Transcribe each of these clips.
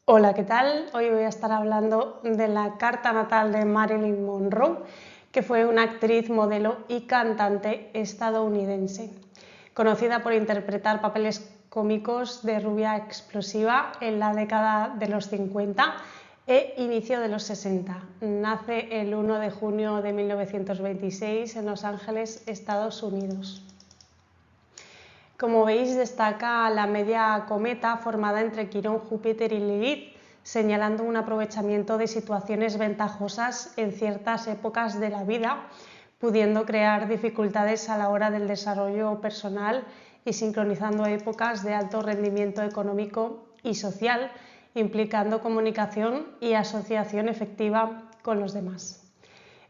Hola, ¿qué tal? Hoy voy a estar hablando de la carta natal de Marilyn Monroe, que fue una actriz, modelo y cantante estadounidense, conocida por interpretar papeles cómicos de rubia explosiva en la década de los 50 e inicio de los 60. Nace el 1 de junio de 1926 en Los Ángeles, Estados Unidos. Como veis, destaca la media cometa formada entre Quirón, Júpiter y Lilith, señalando un aprovechamiento de situaciones ventajosas en ciertas épocas de la vida, pudiendo crear dificultades a la hora del desarrollo personal y sincronizando épocas de alto rendimiento económico y social, implicando comunicación y asociación efectiva con los demás.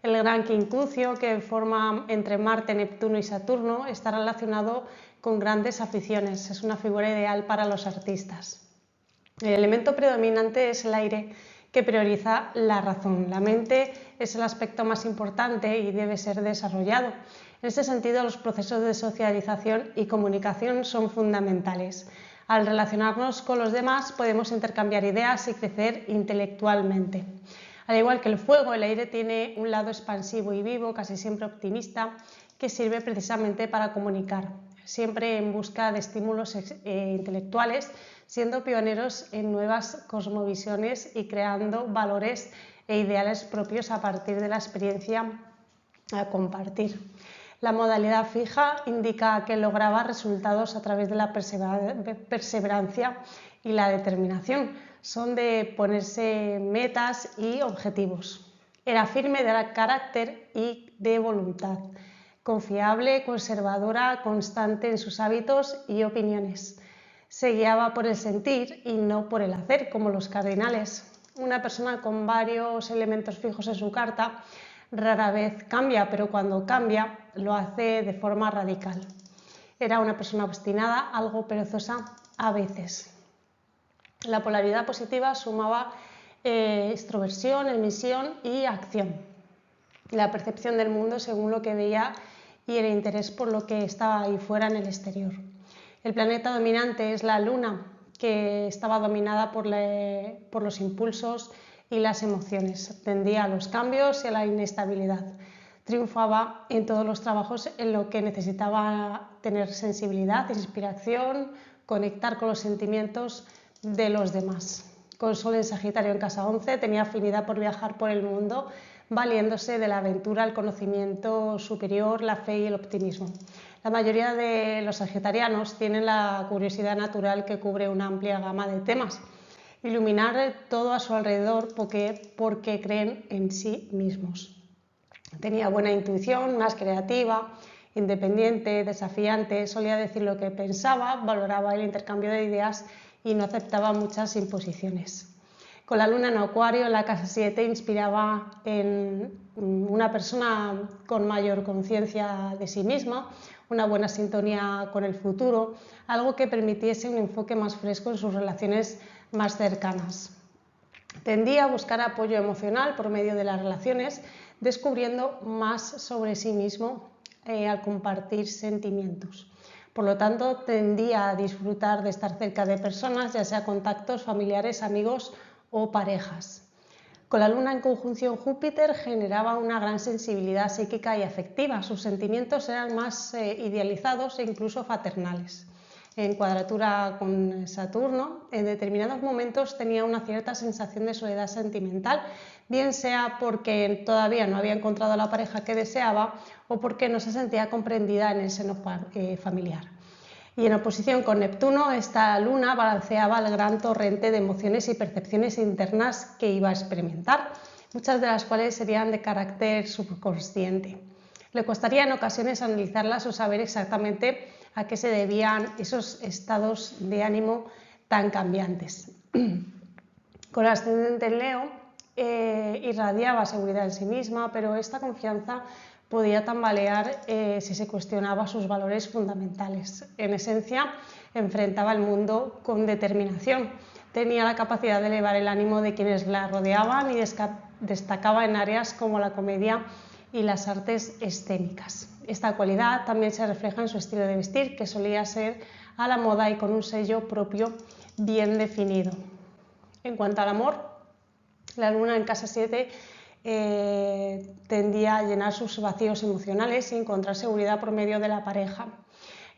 El gran quincucio que forma entre Marte, Neptuno y Saturno está relacionado con grandes aficiones, es una figura ideal para los artistas. El elemento predominante es el aire, que prioriza la razón. La mente es el aspecto más importante y debe ser desarrollado. En ese sentido, los procesos de socialización y comunicación son fundamentales. Al relacionarnos con los demás podemos intercambiar ideas y crecer intelectualmente. Al igual que el fuego, el aire tiene un lado expansivo y vivo, casi siempre optimista, que sirve precisamente para comunicar, siempre en busca de estímulos intelectuales, siendo pioneros en nuevas cosmovisiones y creando valores e ideales propios a partir de la experiencia a compartir. La modalidad fija indica que lograba resultados a través de la perseverancia y la determinación. Son de ponerse metas y objetivos. Era firme de carácter y de voluntad, confiable, conservadora, constante en sus hábitos y opiniones. Se guiaba por el sentir y no por el hacer, como los cardinales. Una persona con varios elementos fijos en su carta rara vez cambia, pero cuando cambia lo hace de forma radical. Era una persona obstinada, algo perezosa a veces. La polaridad positiva sumaba extroversión, emisión y acción. La percepción del mundo según lo que veía y el interés por lo que estaba ahí fuera en el exterior. El planeta dominante es la Luna, que estaba dominada por los impulsos y las emociones. Tendía a los cambios y a la inestabilidad. Triunfaba en todos los trabajos en lo que necesitaba tener sensibilidad, inspiración, conectar con los sentimientos de los demás. Con Sol en Sagitario en casa 11, tenía afinidad por viajar por el mundo, valiéndose de la aventura, el conocimiento superior, la fe y el optimismo. La mayoría de los sagitarianos tienen la curiosidad natural que cubre una amplia gama de temas. Iluminar todo a su alrededor porque creen en sí mismos. Tenía buena intuición, más creativa, independiente, desafiante, solía decir lo que pensaba, valoraba el intercambio de ideas y no aceptaba muchas imposiciones. Con la luna en Acuario, en la casa 7, inspiraba en una persona con mayor conciencia de sí misma, una buena sintonía con el futuro, algo que permitiese un enfoque más fresco en sus relaciones más cercanas. Tendía a buscar apoyo emocional por medio de las relaciones, descubriendo más sobre sí mismo al compartir sentimientos. Por lo tanto, tendía a disfrutar de estar cerca de personas, ya sea contactos familiares, amigos o parejas. Con la luna en conjunción Júpiter generaba una gran sensibilidad psíquica y afectiva. Sus sentimientos eran más idealizados e incluso fraternales. En cuadratura con Saturno, en determinados momentos tenía una cierta sensación de soledad sentimental, bien sea porque todavía no había encontrado la pareja que deseaba o porque no se sentía comprendida en el seno familiar. Y en oposición con Neptuno, esta luna balanceaba el gran torrente de emociones y percepciones internas que iba a experimentar, muchas de las cuales serían de carácter subconsciente. Le costaría en ocasiones analizarlas o saber exactamente a qué se debían esos estados de ánimo tan cambiantes. Con el ascendente en Leo, irradiaba seguridad en sí misma, pero esta confianza podía tambalear si se cuestionaba sus valores fundamentales. En esencia, enfrentaba el mundo con determinación. Tenía la capacidad de elevar el ánimo de quienes la rodeaban y destacaba en áreas como la comedia y las artes escénicas. Esta cualidad también se refleja en su estilo de vestir, que solía ser a la moda y con un sello propio bien definido. En cuanto al amor, la luna en casa 7 tendía a llenar sus vacíos emocionales y encontrar seguridad por medio de la pareja.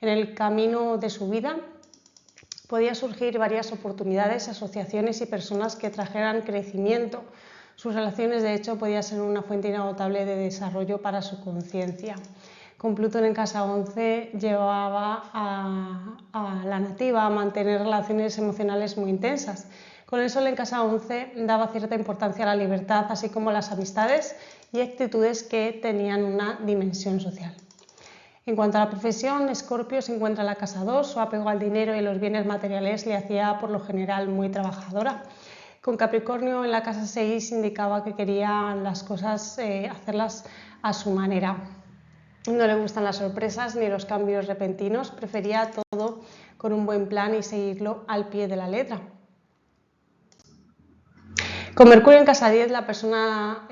En el camino de su vida podía surgir varias oportunidades, asociaciones y personas que trajeran crecimiento. Sus relaciones, de hecho, podían ser una fuente inagotable de desarrollo para su conciencia. Con Plutón en casa 11 llevaba a la nativa a mantener relaciones emocionales muy intensas. Con el Sol en casa 11 daba cierta importancia a la libertad, así como a las amistades y actitudes que tenían una dimensión social. En cuanto a la profesión, Escorpio se encuentra en la casa 2, su apego al dinero y los bienes materiales le hacía por lo general muy trabajadora. Con Capricornio en la casa 6 indicaba que quería las cosas hacerlas a su manera. No le gustan las sorpresas ni los cambios repentinos, prefería todo con un buen plan y seguirlo al pie de la letra. Con Mercurio en casa 10, la persona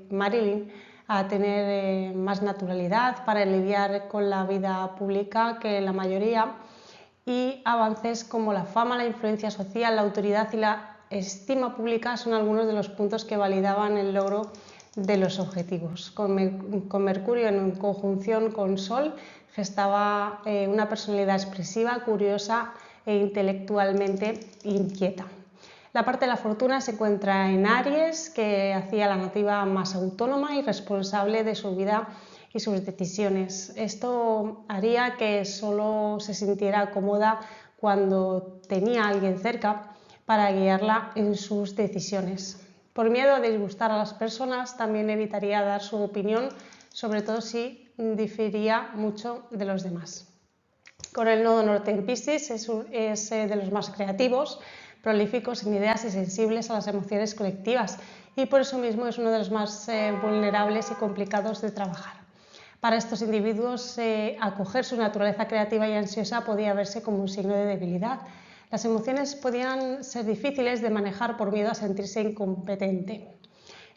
Marilyn a tener más naturalidad para lidiar con la vida pública que la mayoría, y avances como la fama, la influencia social, la autoridad y la estima pública son algunos de los puntos que validaban el logro de los objetivos. Con Mercurio en conjunción con Sol gestaba una personalidad expresiva, curiosa e intelectualmente inquieta. La parte de la fortuna se encuentra en Aries, que hacía a la nativa más autónoma y responsable de su vida y sus decisiones. Esto haría que solo se sintiera cómoda cuando tenía a alguien cerca para guiarla en sus decisiones. Por miedo a disgustar a las personas, también evitaría dar su opinión, sobre todo si difería mucho de los demás. Con el nodo norte en Piscis es de los más creativos, prolíficos en ideas y sensibles a las emociones colectivas, y por eso mismo es uno de los más vulnerables y complicados de trabajar. Para estos individuos, acoger su naturaleza creativa y ansiosa podía verse como un signo de debilidad. Las emociones podían ser difíciles de manejar por miedo a sentirse incompetente.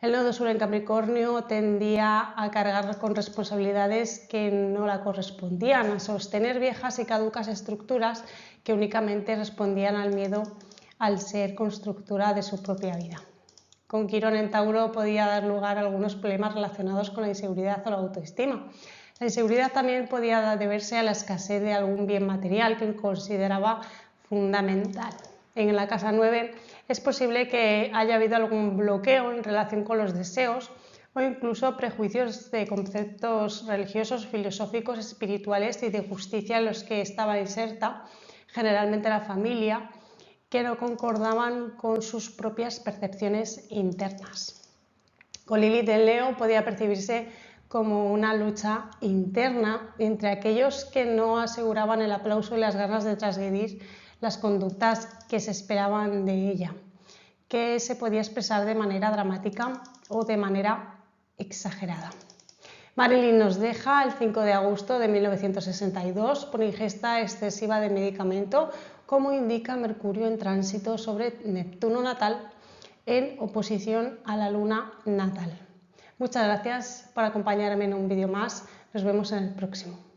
El nodo sur en Capricornio tendía a cargar con responsabilidades que no la correspondían, a sostener viejas y caducas estructuras que únicamente respondían al miedo al ser constructora de su propia vida. Con Quirón en Tauro podía dar lugar a algunos problemas relacionados con la inseguridad o la autoestima. La inseguridad también podía deberse a la escasez de algún bien material que consideraba fundamental. En la casa 9 es posible que haya habido algún bloqueo en relación con los deseos o incluso prejuicios de conceptos religiosos, filosóficos, espirituales y de justicia en los que estaba inserta generalmente la familia, que no concordaban con sus propias percepciones internas. Con Lilith en Leo podía percibirse como una lucha interna entre aquellos que no aseguraban el aplauso y las ganas de transgredir las conductas que se esperaban de ella, que se podía expresar de manera dramática o de manera exagerada. Marilyn nos deja el 5 de agosto de 1962 por ingesta excesiva de medicamento, como indica Mercurio en tránsito sobre Neptuno natal en oposición a la luna natal. Muchas gracias por acompañarme en un vídeo más. Nos vemos en el próximo.